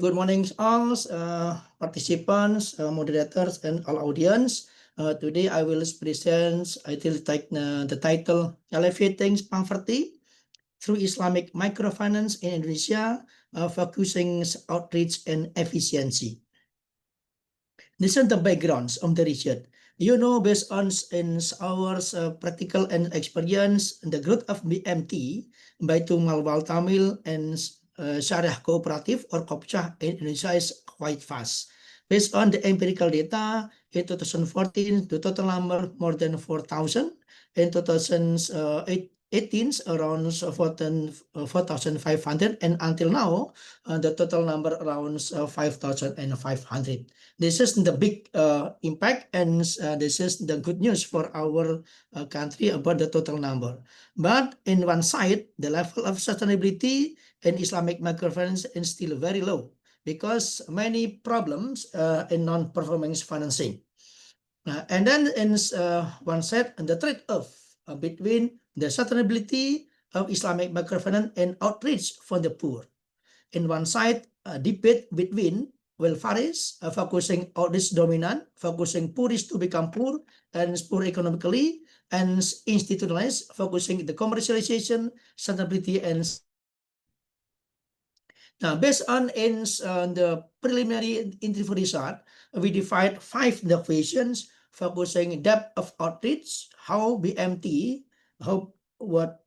good morning all participants, moderators, and all audience. Today I will present, I will take the title Elevating Poverty through Islamic Microfinance in Indonesia, focusing outreach and efficiency. This is the backgrounds of the research. You know, based on our practical and experience, the growth of BMT, Baitul Mal Wal Tamil, and Syariah Cooperative or Kopsyah in Indonesia is quite fast. Based on the empirical data, in 2014, the total number more than 4,000. In 2018, around 4,500, and until now, the total number around 5,500. This is the big impact, and this is the good news for our country about the total number. But in one side, the level of sustainability in Islamic microfinance is still very low because many problems in non-performing financing. And then in one side, the trade-off between the sustainability of Islamic microfinance and outreach for the poor. In one side, a debate between welfareists focusing outreach dominant, focusing poorest to become poor and poor economically, and institutionalized focusing the commercialization, sustainability, and now, based on the preliminary interview result, we defined 5 questions focusing depth of outreach, how BMT, what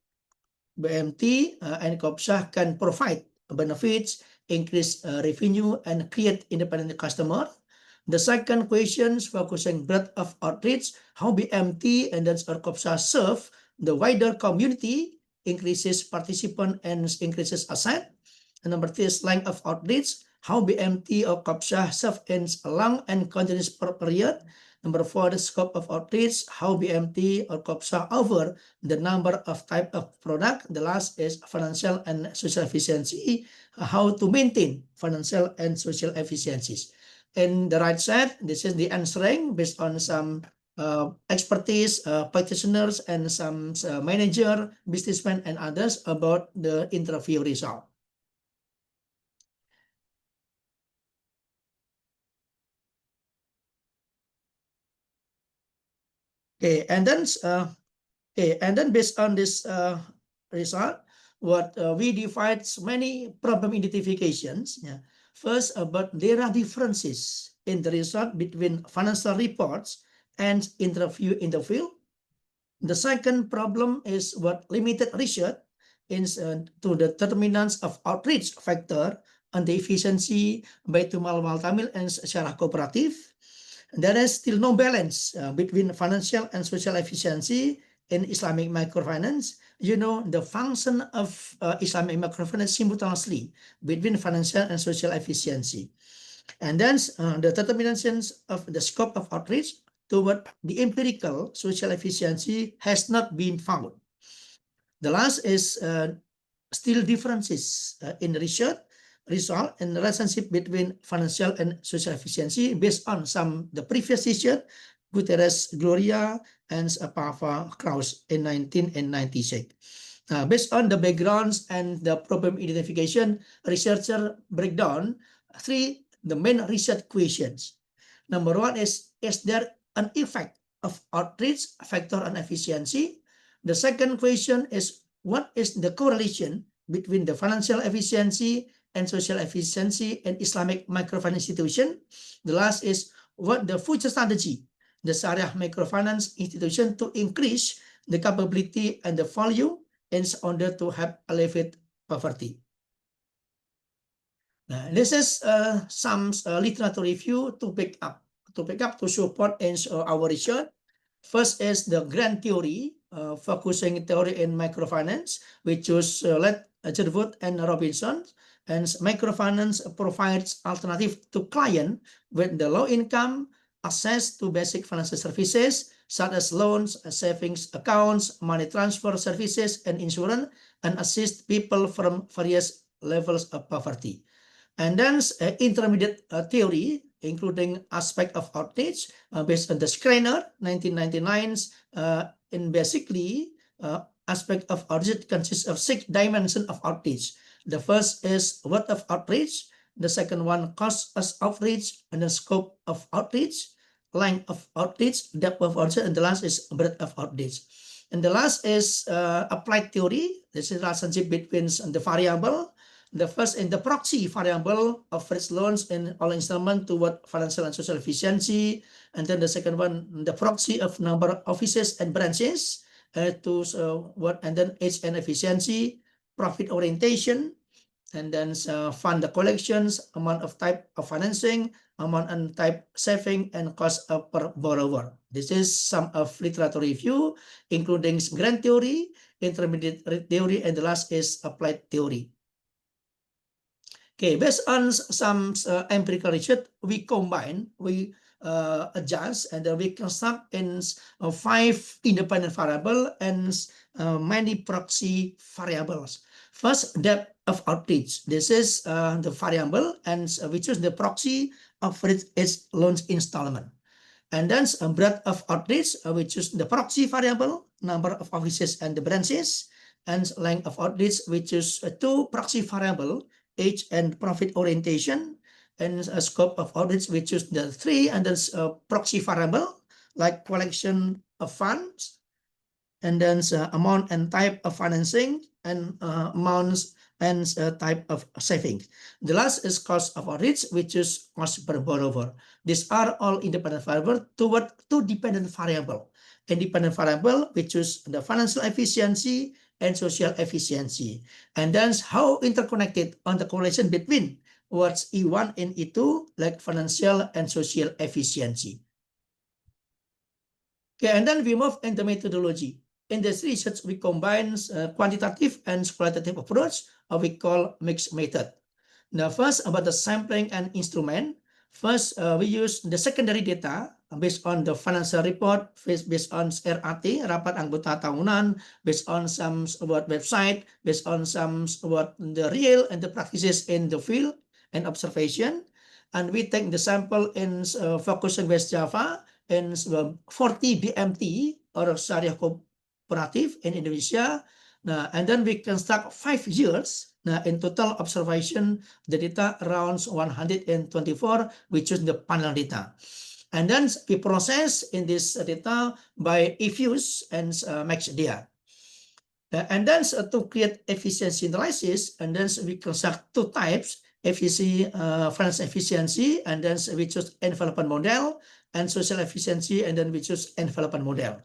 BMT and Kopsyah can provide benefits, increase revenue, and create independent customer. The second question focusing breadth of outreach, how BMT and then Kopsyah serve the wider community, increases participant and increases asset. And number 3 is length of outreach, how BMT or Kopsyah serve in a long and continuous period. Number 4, the scope of outreach, how BMT or Kopsyah offer the number of type of product. The last is financial and social efficiency, how to maintain financial and social efficiencies. In the right side, this is the answering based on some expertise, practitioners, and some manager, businessmen, and others about the interview result. Okay, and then based on this result, what we define many problem identifications. Yeah. First, about there are differences in the result between financial reports and interview in the field. The second problem is what limited research to the determinants of outreach factor on the efficiency Baitul Mal Wal Tamil and Syariah Cooperative. There is still no balance between financial and social efficiency in Islamic microfinance. You know, the function of Islamic microfinance simultaneously between financial and social efficiency. And then the determinations of the scope of outreach toward the empirical social efficiency has not been found. The last is still differences in research result and relationship between financial and social efficiency based on the previous research, Guterres Gloria and Pava Kraus in 1996. Based on the backgrounds and the problem identification, researcher break down the main research questions. Number 1 is there an effect of outreach factor on efficiency? The second question is, what is the correlation between the financial efficiency and social efficiency in Islamic microfinance institution? The last is, what the future strategy the Syariah microfinance institution to increase the capability and the value in order to help alleviate poverty. Now, this is some literature review to pick up to support our research. First is the grand theory, focusing theory in microfinance, which was led Jerwood and Robinson. And microfinance provides alternative to client with the low income, access to basic financial services such as loans, savings accounts, money transfer services, and insurance, and assist people from various levels of poverty. And then intermediate theory, including aspect of outreach based on the Schreiner 1999, in basically aspect of outreach consists of 6 dimensions of outreach. The first is what of outreach, The second one, cost as outreach, and then scope of outreach, length of outreach, depth of outreach, and the last is breadth of outreach. And the last is applied theory. This is relationship between the variable. The first in the proxy variable of first loans and all installment toward financial and social efficiency. And then the second one, the proxy of number of offices and branches to what, and then age and efficiency, profit orientation, and then fund the collections, amount of type of financing, amount and type saving, and cost per borrower. This is some of literature review, including grant theory, intermediate theory, and the last is applied theory. Okay, based on some empirical research, we adjust, and we construct in 5 independent variable and many proxy variables. First, depth of outreach. This is the variable, and we choose the proxy of its loans installment. And then breadth of outreach, we choose the proxy variable, number of offices and the branches, and length of outreach, we choose 2 proxy variable, age and profit orientation, and scope of outreach, we choose the 3, and then proxy variable like collection of funds, and then amount and type of financing, and amounts and type of savings. The last is cost of outreach, which is cost per borrower. These are all independent variable toward 2 dependent variable. Independent variable, which is the financial efficiency and social efficiency. And then how interconnected on the correlation between what's E1 and E2, like financial and social efficiency. Okay, and then we move into methodology. In this research, we combine quantitative and qualitative approach, we call mixed method. Now, first about the sampling and instrument. First, we use the secondary data based on the financial report, based on RAT, rapat anggota tahunan, based on some about website, based on some about the real and the practices in the field and observation. And we take the sample in focus on West Java in 40 BMT or Syariah Cooperative in Indonesia. Now, and then we construct 5 years. Now, in total observation, the data around 124, which is the panel data. And then we process in this data by eFuse and MaxDia. And then to create efficiency analysis, and then we construct 2 types, financial efficiency, and then we choose envelopment model, and social efficiency, and then we choose envelopment model.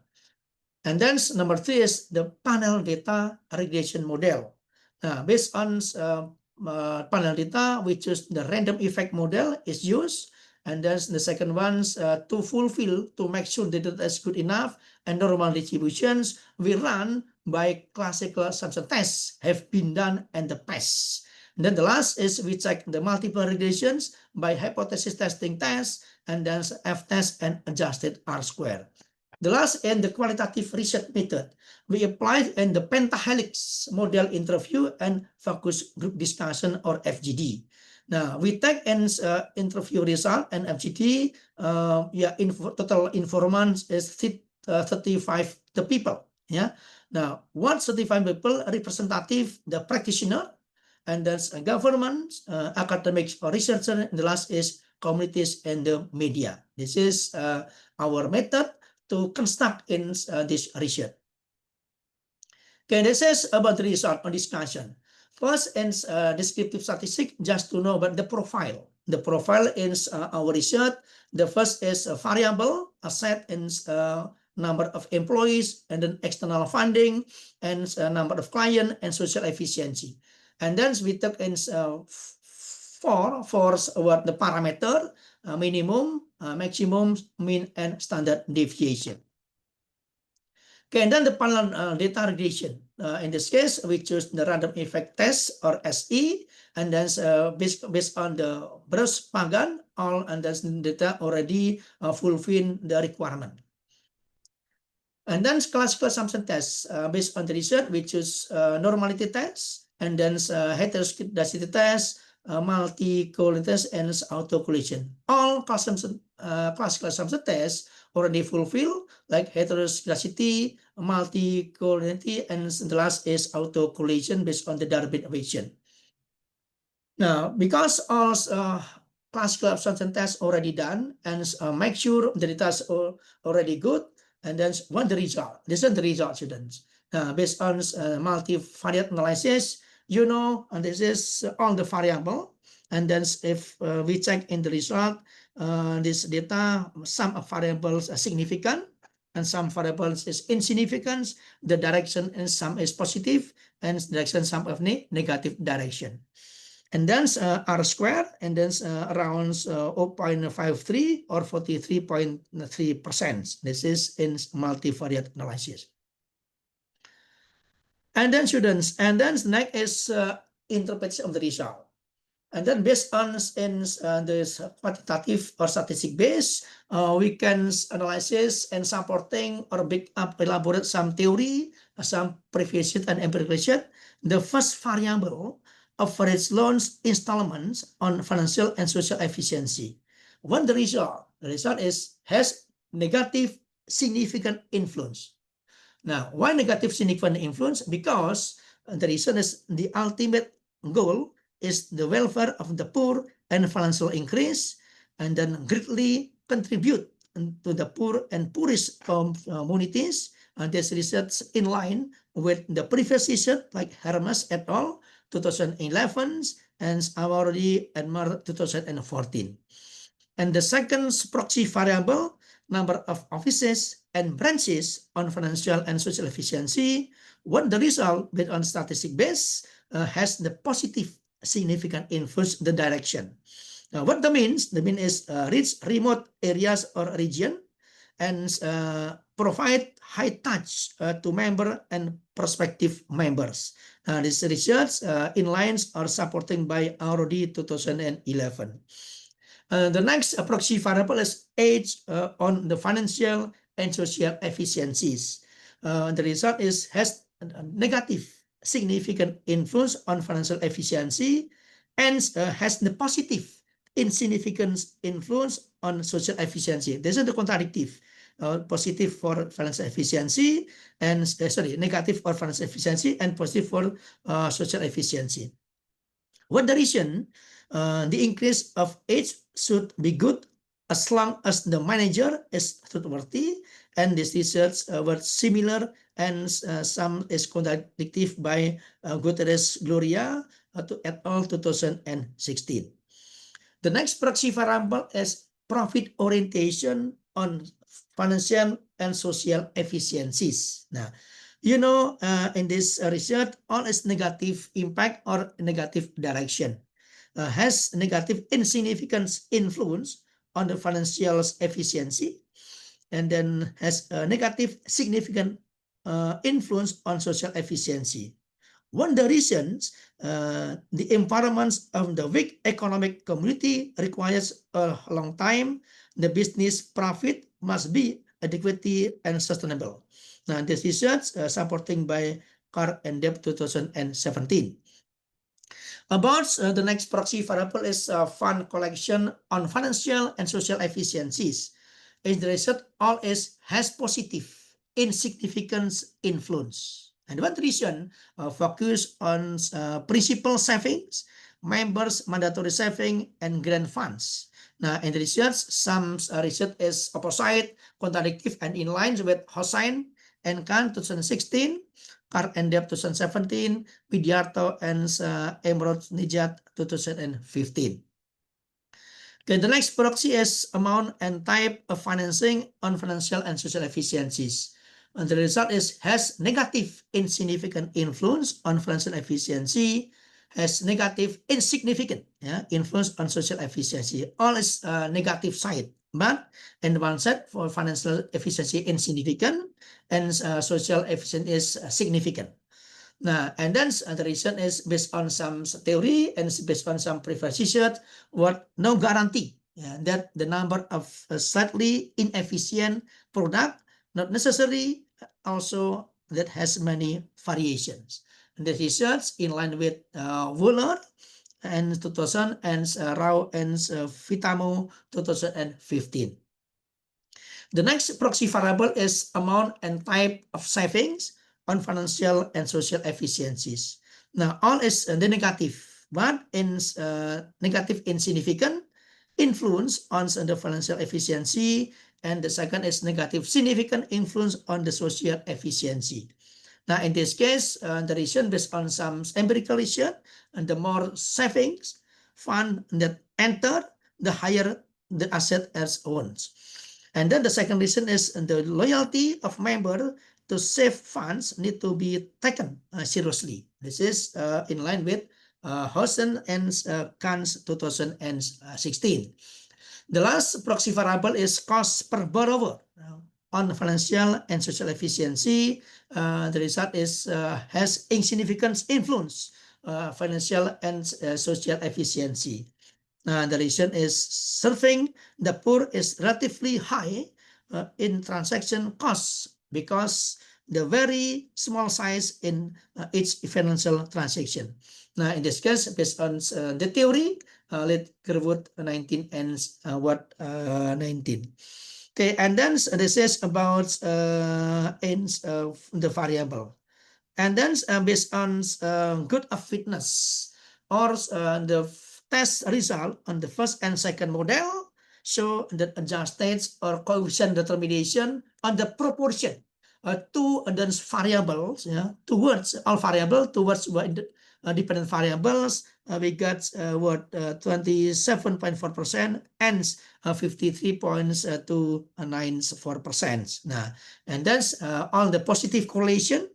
And then number 3 is the panel data regression model. Based on panel data, we choose the random effect model is used. And then the second one, to make sure the data is good enough and normal distributions, we run by classical assumption tests have been done and the past. And then the last is we check the multiple regressions by hypothesis testing test, and then F-test and adjusted R-square. The last and the qualitative research method, we applied in the pentahelix model interview and focus group discussion or FGD. Now we take in interview result and FGD. Total informants is 35 the people. Yeah. Now what 35 people representative the practitioner, and that's government, academics or researcher, and the last is communities and the media. This is our method to construct in this research. Okay, this is about the result on discussion. First, in descriptive statistics, just to know about the profile. The profile in our research, the first is a variable, asset in number of employees, and then external funding, and number of client, and social efficiency. And then we took in for what the parameter, minimum, maximum, mean, and standard deviation. Okay, and then the panel data regression. In this case, we choose the random effect test or SE, and then based on the Bruce Pagan, all and then data already fulfill the requirement. And then classical assumption test based on the research, we choose normality test, and then heteroscedasticity test, multi-correlation test, and auto-correlation. All classical assumption tests already fulfill, like heteroscedasticity, multi-correlation, and the last is auto-correlation based on the Darwin equation. Now, because all classical absorption tests already done and make sure the data is already good, and then what the result? This is the result, students. Based on multivariate analysis, you know, and this is all the variable. And then if we check in the result, this data, some variables are significant and some variables is insignificant. The direction in some is positive and direction some of negative direction. And then R squared, and then around 0.53 or 43.3%. This is in multivariate analysis. And then students, and then next is interpretation of the result. And then based on this quantitative or statistic base, we can analyze and supporting or elaborate some theory, some previous and empirical. The first variable average loans installments on financial and social efficiency. What the result? The result is has negative significant influence. Now, why negative significant influence? Because the reason is the ultimate goal is the welfare of the poor and financial increase, and then greatly contribute to the poor and poorest communities. And this research in line with the previous research like Hermes et al. 2011 and Awardi and Mar 2014. And the second proxy variable, number of offices and branches on financial and social efficiency, what the result based on statistic base has the positive significant influence the direction. Now, what that means? The mean is reach remote areas or region and provide high touch to member and prospective members. This research in lines are supporting by ROD 2011. The next proxy variable is age on the financial and social efficiencies. The result is has a negative significant influence on financial efficiency and has the positive insignificant influence on social efficiency. This is the contradictive. Positive for financial efficiency and negative for financial efficiency and positive for social efficiency. What the reason? The increase of age should be good as long as the manager is trustworthy, and this research were similar and some is contradictive by Guterres Gloria et al. 2016. The next proxy variable is profit orientation on financial and social efficiencies. Now, you know, in this research, all is negative impact or negative direction. Has negative insignificant influence on the financial efficiency, and then has a negative significant influence on social efficiency. One of the reasons, the empowerment of the weak economic community requires a long time. The business profit must be adequate and sustainable. Now, this research supporting by Carr and Deb 2017. About the next proxy variable is fund collection on financial and social efficiencies. In the research, all has positive insignificant influence. And one reason focus on principal savings, members mandatory saving, and grant funds. Now, in the research, some research is opposite, contradictive, and in line with Hossain and Khan 2016, Carr and Deb 2017, Widyarto and Emerald Nijat 2015. Okay, the next proxy is amount and type of financing on financial and social efficiencies. And the result is has negative insignificant influence on financial efficiency, has negative insignificant influence on social efficiency. All is negative side, but in one side for financial efficiency insignificant and social efficiency is significant. Now, and then the reason is based on some theory and based on some previous research, what no guarantee that the number of slightly inefficient product not necessarily also that has many variations. And the research in line with Wooler and 2000 and Rao and Vitamo 2015. The next proxy variable is amount and type of savings on financial and social efficiencies. Now, all is the negative. But in negative insignificant influence on the financial efficiency, and the second is negative significant influence on the social efficiency. Now, in this case, the reason based on some empirical research, and the more savings fund that enter, the higher the asset as owns. And then the second reason is the loyalty of member to save funds need to be taken seriously. This is in line with Hausen and Kahn's 2016. The last proxy variable is cost per borrower. On financial and social efficiency, the result is has insignificant influence financial and social efficiency. The reason is serving the poor is relatively high in transaction costs because the very small size in each financial transaction. Now, in this case, based on the theory, let Kirkwood 19 and what 19. Okay, and then this is about the variable. And then based on good of fitness or the test result on the first and second model show that adjusted or coefficient determination on the proportion to those variables, towards all variable towards dependent variables, we got 27.4% and 53.294%. Now, and that's all the positive correlation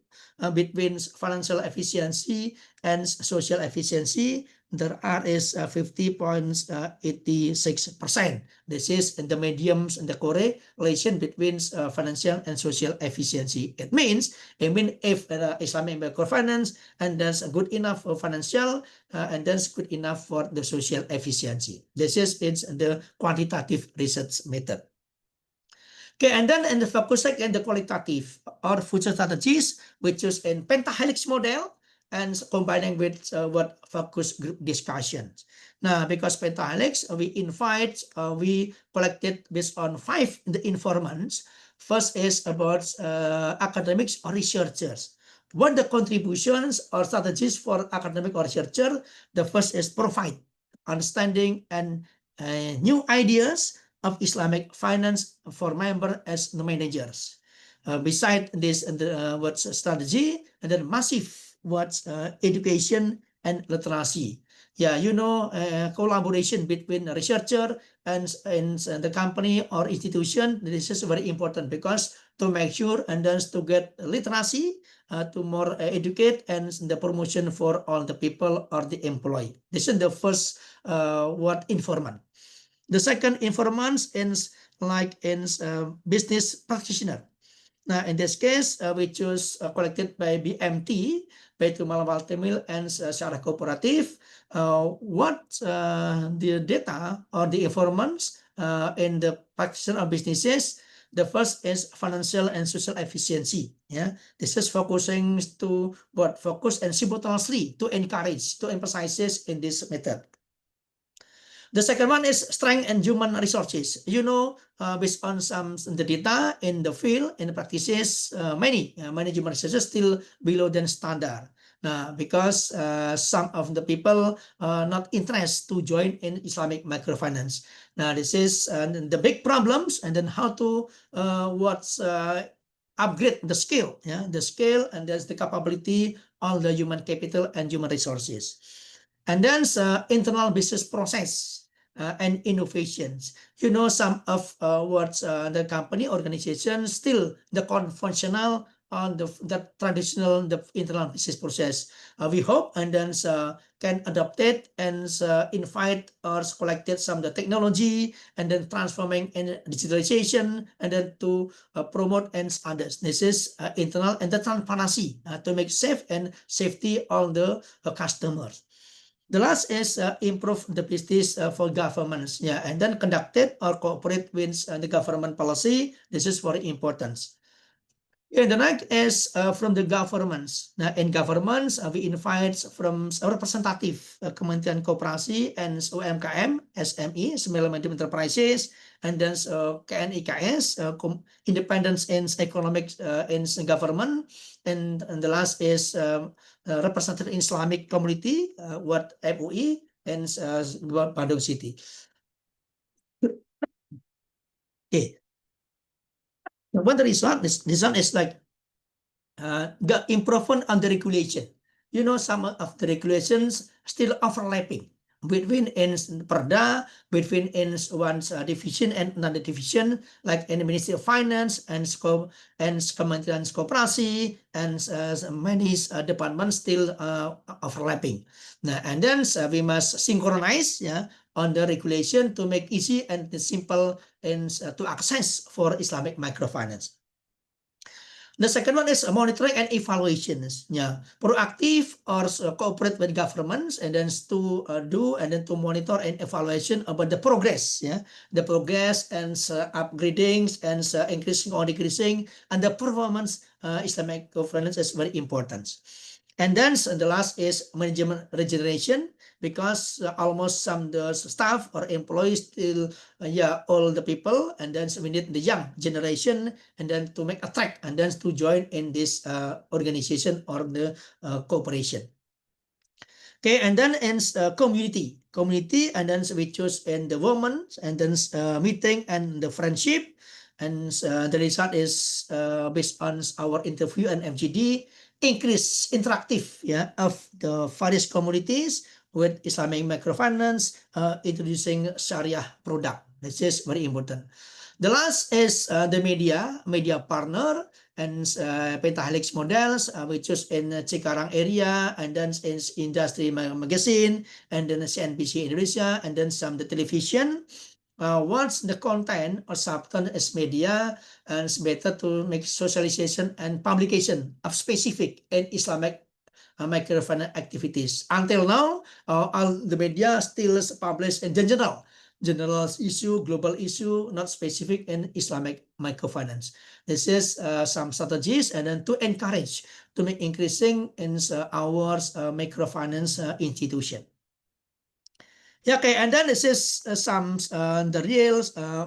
between financial efficiency and social efficiency. There is 50.86%. This is the mediums and the correlation between financial and social efficiency. It means if Islamic microfinance and that's good enough for financial and that's good enough for the social efficiency. This is the quantitative research method. Okay, and then in the focus and the qualitative or future strategies, which is in pentahelix model and combining with what focus group discussions. Now, because pentahelix, we collected based on 5 the informants. First is about academics or researchers. What the contributions or strategies for academic or researcher? The first is provide understanding and new ideas of Islamic finance for members as the managers. Beside this, what strategy and then massive education and literacy. Yeah, collaboration between a researcher and the company or institution. This is very important because to make sure and then to get literacy, to more educate and the promotion for all the people or the employee. This is the first informant. The second informant is business practitioner. Now, in this case, we choose collected by BMT, Baitul Mal Wal Tamil, and Syariah Cooperative. What the data or the informants in the practitioner of businesses? The first is financial and social efficiency. Yeah, this is focusing to focus and simultaneously to encourage, to emphasize in this method. The second one is strength and human resources. Based on the data in the field, in the practices, many human resources still below than standard. Because some of the people are not interested to join in Islamic microfinance. Now, this is the big problems, and then how to upgrade the skill, and there's the capability, all the human capital and human resources. And then internal business process and innovations. Some of the company organization still the conventional on the traditional internal business process. We hope and then can adopt it and invite or collected some of the technology and then transforming in digitalization and then to promote and others. This is internal and the transparency to make safe and safety all the customers. The last is improve the business for governments, and then conducted or cooperate with the government policy. This is very important. And the next is from the governments. Now, in governments, we invite from representative Kementerian Koperasi and UMKM, SME, Small Medium Enterprises, and then KNIKS, Independence in Economic in Government, and the last is representative Islamic Community, what MUI, and Bandung City. Okay. What the result is? Result is like the improvement on the regulation. You know, some of the regulations still overlapping between ins Perda, between ins one's division and another division, like in the Ministry of Finance and Kementerian Koperasi and many departments still overlapping. Nah, and then we must synchronize, yeah, on the regulation to make easy and simple and to access for Islamic microfinance. The second one is monitoring and evaluations. Yeah, proactive or cooperate with governments and then to do and then to monitor and evaluation about the progress. Yeah, the progress and upgradings and increasing or decreasing and the performance Islamic governance is very important. And then the last is management regeneration, because almost some the staff or employees still all the people, and then we need the young generation and then to make attract and then to join in this organization or the cooperation. Okay, and then in community, and then we choose in the woman and then meeting and the friendship, and the result is based on our interview and FGD, increase interactive of the various communities with Islamic microfinance, introducing Sharia product. This is very important. The last is the media partner and Pentahelix models, which is in Cikarang area, and then in industry magazine, and then CNBC Indonesia, and then some the television. Once the content or substance is media, and it's better to make socialization and publication of specific and Islamic microfinance activities. Until now, all the media still publish in general issue, global issue, not specific in Islamic microfinance. This is some strategies and then to encourage to make increasing in our microfinance institution. Yeah, okay, and then this is some the real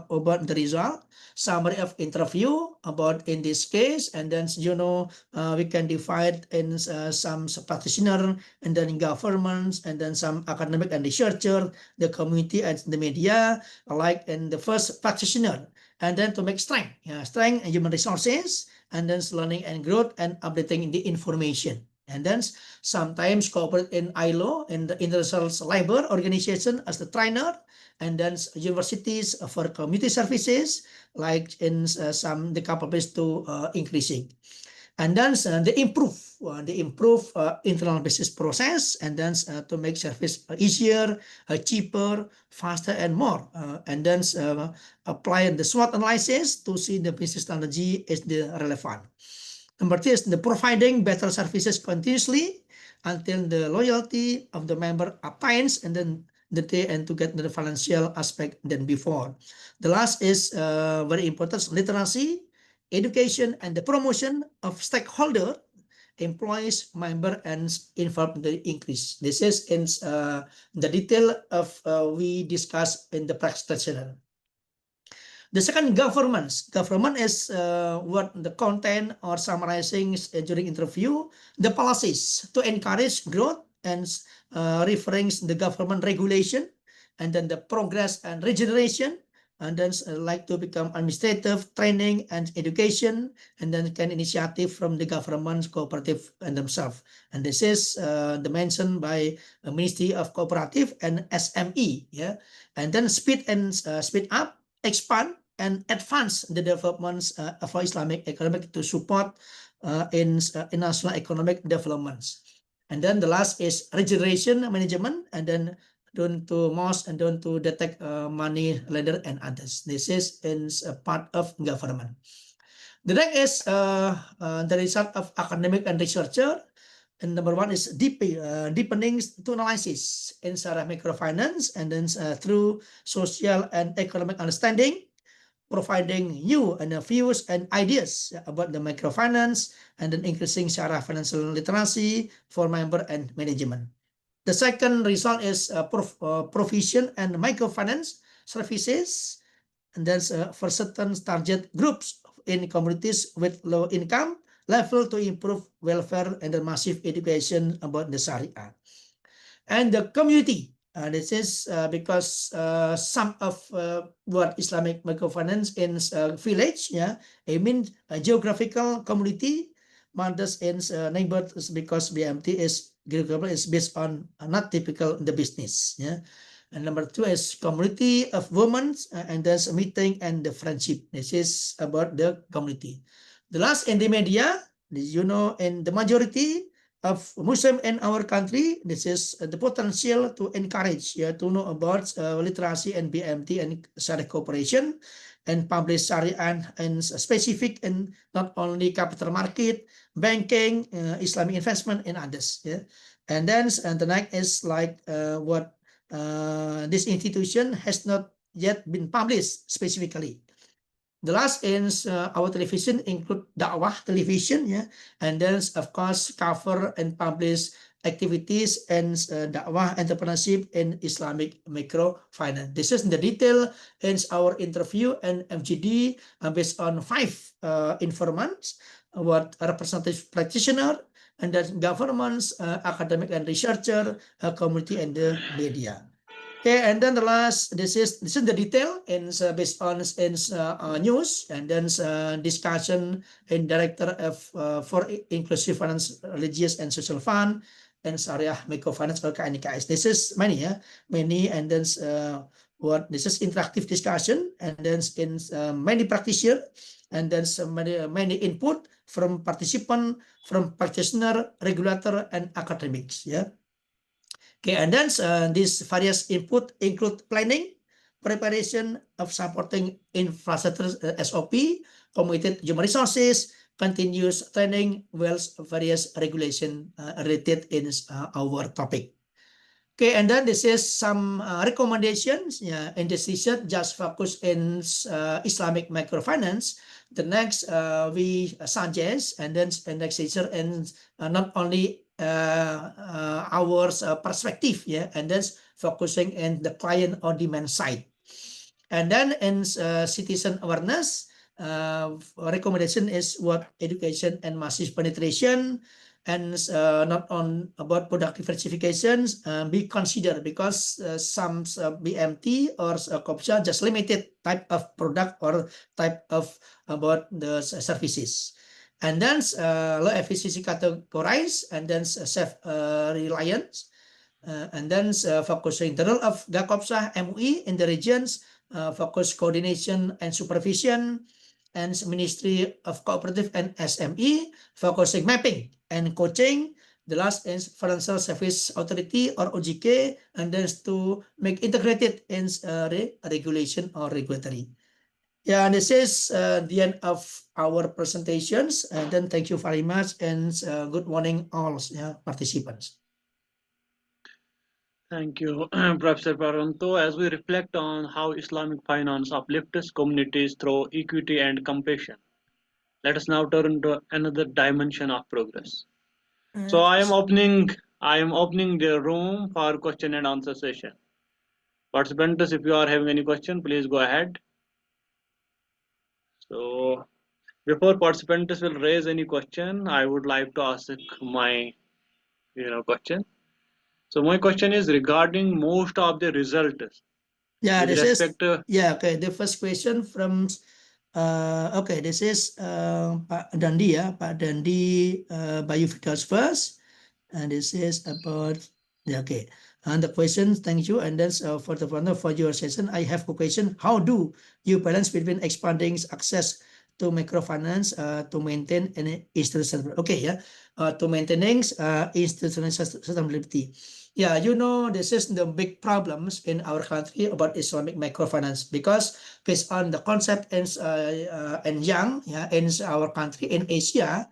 about the result, summary of interview about in this case, and then we can divide in some practitioner and then governments and then some academic and researcher, the community and the media, like in the first practitioner, and then to make strength and human resources, and then learning and growth and updating the information. And then sometimes cooperate in ILO, in the International Labour Organization as the trainer, and then universities for community services, like in some the capabilities to increasing. And then they improve internal business process, and then to make service easier, cheaper, faster, and more. And then apply the SWOT analysis to see the business strategy is the relevant. Number 3 is the providing better services continuously until the loyalty of the member attains and then and to get the financial aspect than before. The last is very important, literacy, education, and the promotion of stakeholder, employees, member, and involved the increase. This is in the detail of we discussed in the presentation. The second, government is what the content or summarizing during interview, the policies to encourage growth and referring the government regulation, and then the progress and regeneration, and then like to become administrative training and education, and then can initiative from the government cooperative and themselves. And this is the mentioned by Ministry of Cooperative and SME, and then speed up, expand, and advance the developments of Islamic economic to support in national economic developments. And then the last is regeneration management, and then don't to most and don't to detect money lender and others. This is in part of government. The next is the result of academic and researcher. And number 1 is deepening to analysis in Sharia microfinance, and then through social and economic understanding, providing you and views and ideas about the microfinance and then increasing syarah financial literacy for member and management. The second result is provision and microfinance services, and then for certain target groups in communities with low income level to improve welfare and the massive education about the Sharia. And the community, this is because some of what Islamic microfinance in village, yeah, I mean geographical community, mothers in neighbors, because BMT is geographical is based on not typical in the business, yeah. And number two is community of women, and there's a meeting and the friendship. This is about the community. The last in the media, you know, in the majority of Muslim in our country, this is the potential to encourage, yeah, to know about literacy and BMT and Sharia cooperation and publish Sharia and specific and not only capital market, banking, Islamic investment and others. Yeah. And then the next is like what this institution has not yet been published specifically. The last is our television include dakwah television, yeah, and then of course cover and publish activities and dakwah entrepreneurship in Islamic microfinance. This is the detail in our interview and MGD based on 5 informants, what representative practitioner, and then governments, academic and researcher, community, and the media. Okay, and then the last, this is the detail in based on in news, and then discussion in director of for inclusive finance, religious and social fund, and Syariah microfinance or KNKS. This is many, yeah, many, and then what this is interactive discussion, and then in many practitioner, and then many input from participant, from practitioner, regulator, and academics, yeah. Okay, and then these various input include planning, preparation of supporting infrastructure SOP, committed human resources, continuous training, whilst various regulation related in our topic. Okay, and then this is some recommendations. Yeah, in this decision, just focus in Islamic microfinance. The next we suggest, and then the next decision, and not only our perspective, yeah, and then focusing in the client on demand side. And then in citizen awareness, recommendation is what education and massive penetration, and not on about product diversifications be considered, because some BMT or COPSA just limited type of product or type of about the services. And then low efficiency categorized, and then self reliance, and then focusing the role of GACOPSA MUI in the regions, focus coordination and supervision, and Ministry of Cooperative and SME, focusing mapping and coaching. The last is Financial Service Authority or OJK, and then to make integrated in regulation or regulatory. Yeah, this is the end of our presentations, and then thank you very much, and good morning all participants. Thank you, Professor Paranto. As we reflect on how Islamic finance uplifts communities through equity and compassion, let us now turn to another dimension of progress. So I am opening the room for question and answer session. Participants, if you are having any question, please go ahead. So before participants will raise any question, I would like to ask my question. So my question is regarding most of the results. Yeah, with this respect is okay. The first question from okay, this is Pak Dandi, ya, Pak Dandi Bayu Firdaus first, and this is about okay. And the question, thank you. And then for the for your session, I have a question. How do you balance between expanding access to microfinance to maintain an institutional? Okay, yeah, to maintaining institutional sustainability. Yeah, you know, this is the big problems in our country about Islamic microfinance, because based on the concept and young, yeah, in our country in Asia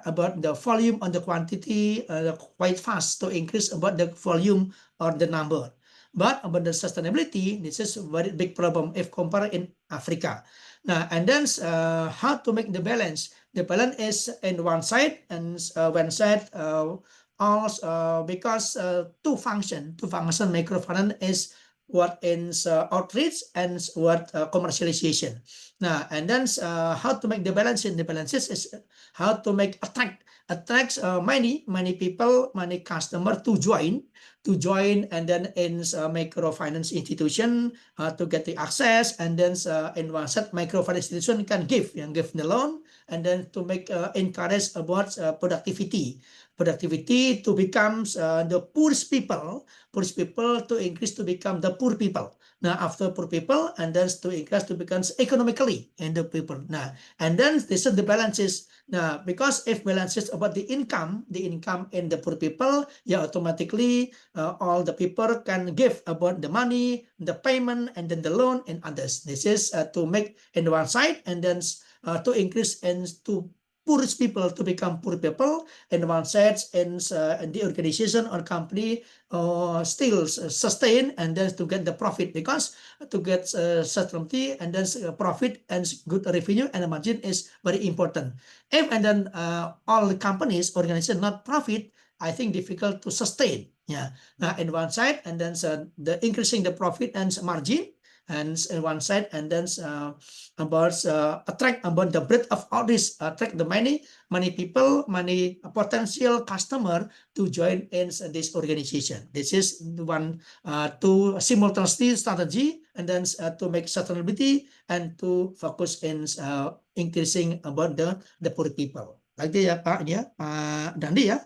about the volume and the quantity quite fast to increase about the volume or the number. But about the sustainability, this is a very big problem if compared in Africa. Now, and then how to make the balance? The balance is in one side, and one side also because two function microfinance is what in outreach and what commercialization. Now, and then how to make the balance in the balances is how to make attracts many people, many customer to join, and then in microfinance institution to get the access, and then in one set microfinance institution can give the loan, and then to make encourage about productivity to become the poorest people to increase to become the poor people. Now after poor people, and then to increase to becomes economically and the people. Now, and then this is the balances. Now, because if balances about the income in the poor people, yeah, automatically all the people can give about the money, the payment, and then the loan and others. This is to make in one side, and then to increase and to poorest people to become poor people, and one side, and the organization or company still sustain, and then to get the profit, because to get certainty and then profit and good revenue and margin is very important. If and then all the companies organization not profit, I think difficult to sustain. Yeah. Now in one side, and then the increasing the profit and margin, and in one side, and then about attract about the breadth of all this, attract the many people, many potential customer to join in this organization. This is the one to simultaneously strategy, and then to make sustainability and to focus in increasing about the poor people. Like this ya Pak, ya Pak Dandi ya.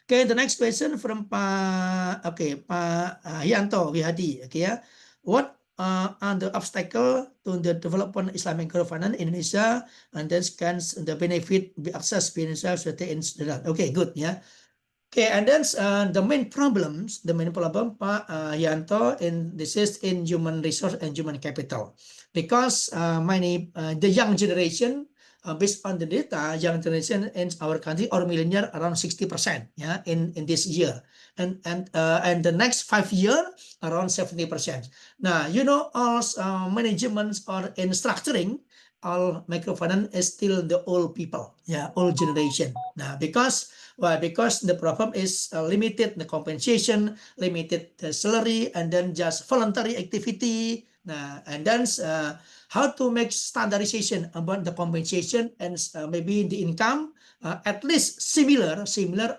Okay, the next question from Pak Yanto Wihadi. Okay, ya. What are the obstacle to the development Islamic microfinance in Indonesia, and then can the benefit be access financial society in Sudan? Okay, good, ya. Okay, and then the main problem, Pak Yanto, in this is in human resource and human capital, because the young generation, based on the data, young generation in our country or millennial around 60%, yeah, in this year, and the next 5 year around 70%. Now all management or in structuring all microfinance is still the old people, yeah, old generation. Now because why? Because the problem is limited the compensation, limited the salary, and then just voluntary activity. And then how to make standardization about the compensation and maybe the income at least similar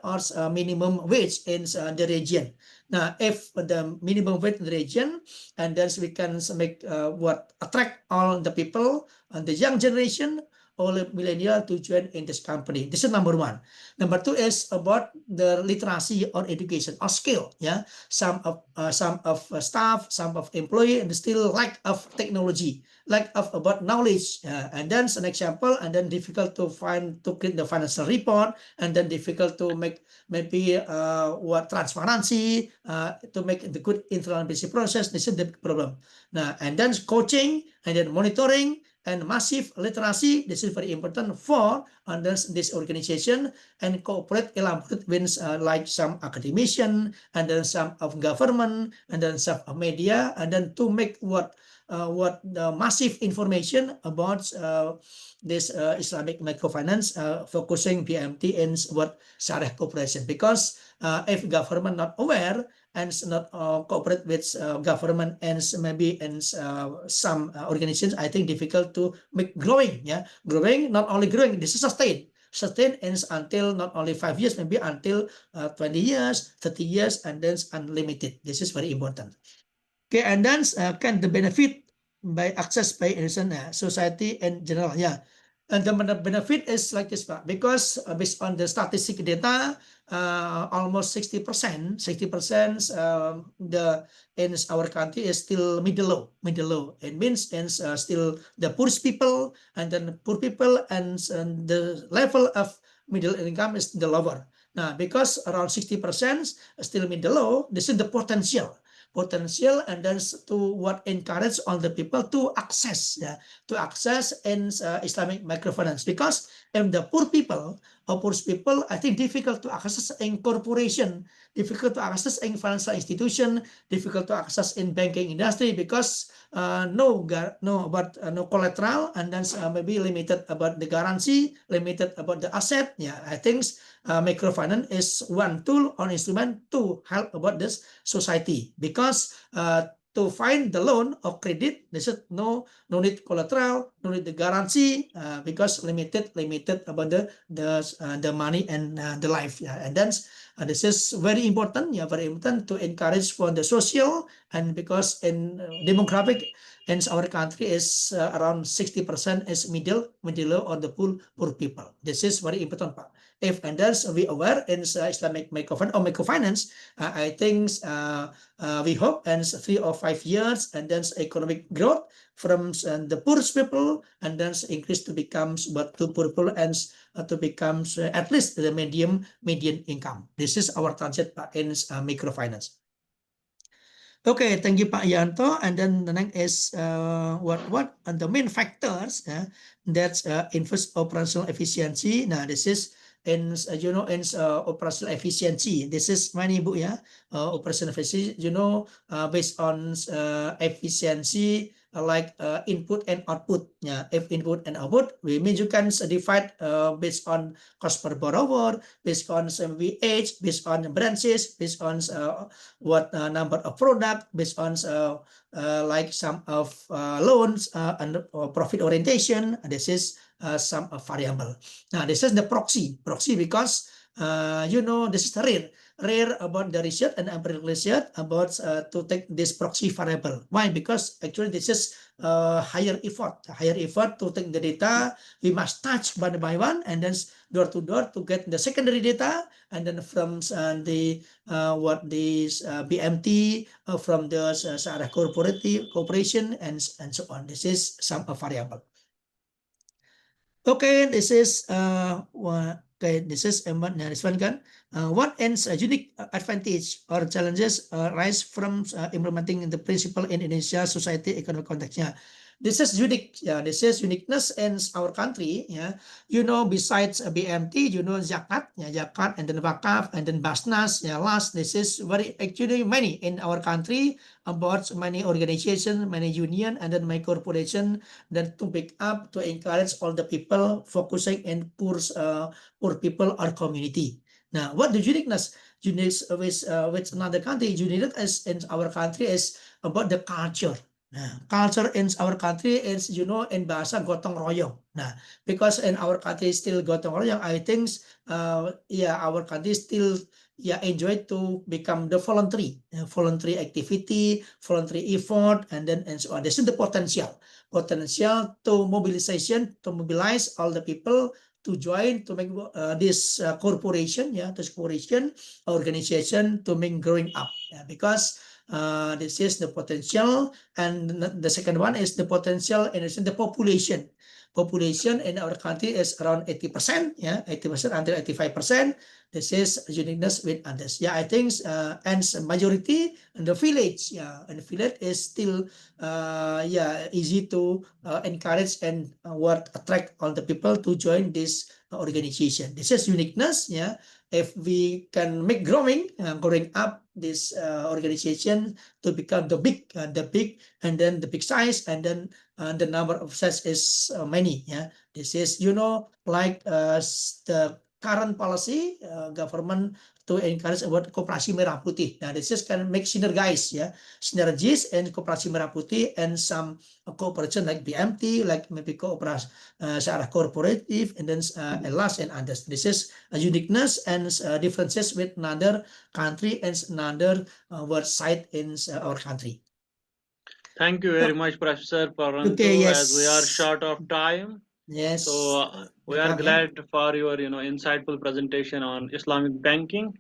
or minimum wage in the region. Now, if the minimum wage in the region, and then we can make what attract all the people and the young generation, all millennial to join in this company. This is number one. Number two is about the literacy or education or skill. Yeah, some of staff, some of employee, and still lack of technology, lack of about knowledge. And then an example, and then difficult to create the financial report, and then difficult to make maybe what transparency to make the good internal business process. This is the problem. Now, and then coaching, and then monitoring, and massive literacy. This is very important for this organization, and cooperate elaborate with like some academician, and then some of government, and then some of media, and then to make what the massive information about this Islamic microfinance, focusing BMT in what Syariah cooperation, because if government not aware and not cooperate with government and maybe in some organizations, I think difficult to make growing. Yeah, growing, not only growing, this is sustain ends until not only 5 years, maybe until 20 years, 30 years, and then unlimited. This is very important. Okay, and then can the benefit by access by innocent society in general. Yeah, and the benefit is like this, Pak, because based on the statistic data, almost 60%, the in our country is still middle low. It means still the poorest people, and then poor people, and the level of middle income is the lower. Now, because around 60% still middle low, this is the potential, and then to what encourage all the people to access in Islamic microfinance, because if the poor people poor people, I think difficult to access in corporation, difficult to access in financial institution, difficult to access in banking industry because no collateral, and then maybe limited about the guarantee, limited about the asset. Yeah, I think microfinance is one tool or instrument to help about this society because to find the loan or credit, they said no need collateral, no need the guarantee because limited about the money and the life. Yeah, and then this is very important. Yeah, very important to encourage for the social, and because in demographic in our country is around 60% is middle or the poor people. This is very important, Pak. If and then we aware in Islamic microfinance, I think we hope in 3 or 5 years, and then economic growth from the poor people, and then increase to becomes but to poor people and to becomes at least the median income. This is our target, Pak, in microfinance. Okay, thank you, Pak Yanto. And then the next is what are the main factors that influence operational efficiency. Now, this is in operational efficiency. This is many Bu ya, operational efficiency. Based on efficiency like input and output. Yeah, if input and output, we mean you can divide based on cost per borrower, based on age, based on branches, based on what number of product, based on like some of loans and profit orientation. This is some variable. Now this is the proxy because this is rare about the research and empirical research about to take this proxy variable. Why? Because actually this is higher effort to take the data. We must touch one by one and then door to door to get the secondary data, and then from the what this BMT from the Syariah corporation and so on. This is some variable. Okay, this is this is this one kan. What ends a unique advantage or challenges rise from implementing the principle in Indonesia society economic contextnya. This is unique. Yeah, this is uniqueness in our country. Yeah, besides BMT, zakat, zakat, and then wakaf, and then basnas. Yeah, last this is very actually many in our country about many organizations, many union, and then my corporation that to pick up to encourage all the people focusing in poor people or community. Now, what the uniqueness? Unique with another country, unique as in our country is about the culture. Nah, culture in our country is, in bahasa gotong royong. Nah, because in our country still gotong royong, I think, our country still, enjoy to become the voluntary activity, voluntary effort, and so on. This is the potential to mobilize all the people to join to make this corporation, organization to make growing up, because this is the potential, and the second one is the potential in the population. Population in our country is around 80%, 80% until 85%. This is uniqueness with others. Yeah, I think and majority in the village, and the village is still easy to encourage and attract all the people to join this organization. This is uniqueness, if we can make growing up this organization to become the big, and then the big size, and then the number of size is many. This is like the current policy government to encourage about Koperasi Merah Putih. Now this is can make synergies, synergies and Koperasi Merah Putih and some cooperation like BMT, like maybe Koperasi Syariah Cooperative, and then LAS and others. This is a uniqueness and differences with another country and another world site in our country. Thank you very much, Professor Paranto. Okay, yes. As we are short of time, yes. So we are glad for your insightful presentation on Islamic banking.